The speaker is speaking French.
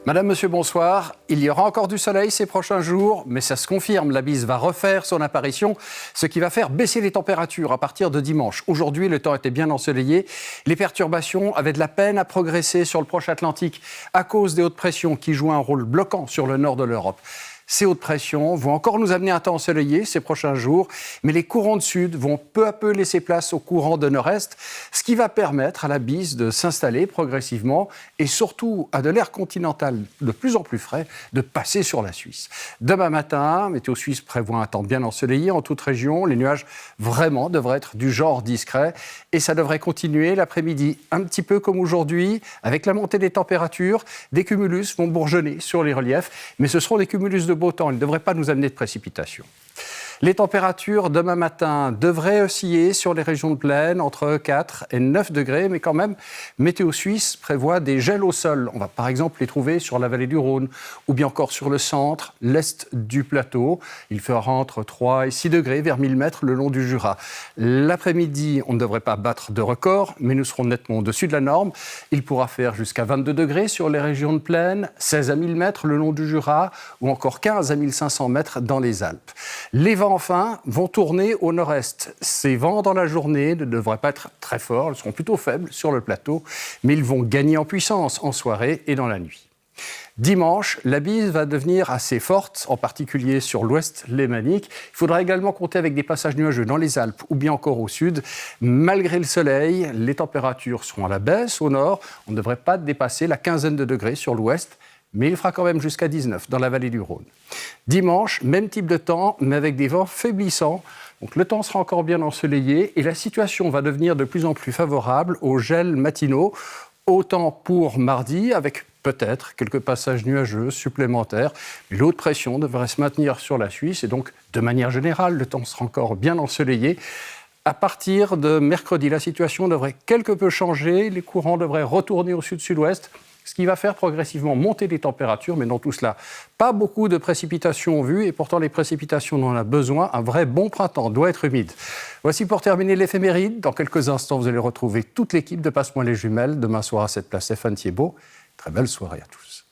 Madame, monsieur, bonsoir. Il y aura encore du soleil ces prochains jours, mais ça se confirme, la bise va refaire son apparition, ce qui va faire baisser les températures à partir de dimanche. Aujourd'hui, le temps était bien ensoleillé. Les perturbations avaient de la peine à progresser sur le proche Atlantique à cause des hautes pressions qui jouent un rôle bloquant sur le nord de l'Europe. Ces hautes pressions vont encore nous amener un temps ensoleillé ces prochains jours, mais les courants de sud vont peu à peu laisser place aux courants de nord-est, ce qui va permettre à la bise de s'installer progressivement et surtout à de l'air continental de plus en plus frais de passer sur la Suisse. Demain matin, Météo Suisse prévoit un temps bien ensoleillé en toute région. Les nuages vraiment devraient être du genre discret et ça devrait continuer l'après-midi un petit peu comme aujourd'hui avec la montée des températures. Des cumulus vont bourgeonner sur les reliefs, mais ce seront des cumulus de beau temps, il ne devrait pas nous amener de précipitations. Les températures demain matin devraient osciller sur les régions de plaine entre 4 et 9 degrés, mais quand même, Météo Suisse prévoit des gels au sol. On va par exemple les trouver sur la vallée du Rhône ou bien encore sur le centre, l'est du plateau. Il fera entre 3 et 6 degrés vers 1000 mètres le long du Jura. L'après-midi, on ne devrait pas battre de record, mais nous serons nettement au-dessus de la norme. Il pourra faire jusqu'à 22 degrés sur les régions de plaine, 16 à 1000 mètres le long du Jura ou encore 15 à 1500 mètres dans les Alpes. Les vents, enfin, vont tourner au nord-est. Ces vents dans la journée ne devraient pas être très forts, ils seront plutôt faibles sur le plateau, mais ils vont gagner en puissance en soirée et dans la nuit. Dimanche, la bise va devenir assez forte, en particulier sur l'ouest lémanique. Il faudra également compter avec des passages nuageux dans les Alpes ou bien encore au sud. Malgré le soleil, les températures seront à la baisse au nord. On ne devrait pas dépasser la quinzaine de degrés sur l'ouest, mais il fera quand même jusqu'à 19 dans la vallée du Rhône. Dimanche, même type de temps, mais avec des vents faiblissants. Donc le temps sera encore bien ensoleillé et la situation va devenir de plus en plus favorable aux gels matinaux. Autant pour mardi, avec peut-être quelques passages nuageux supplémentaires. Mais l'eau de pression devrait se maintenir sur la Suisse et donc, de manière générale, le temps sera encore bien ensoleillé. À partir de mercredi, la situation devrait quelque peu changer. Les courants devraient retourner au sud-sud-ouest, ce qui va faire progressivement monter les températures, mais dans tout cela, pas beaucoup de précipitations vues, et pourtant les précipitations dont on a besoin, un vrai bon printemps doit être humide. Voici pour terminer l'éphéméride. Dans quelques instants, vous allez retrouver toute l'équipe de Passe-moi les jumelles. Demain soir à cette place, Stéphane Thiebaud. Très belle soirée à tous.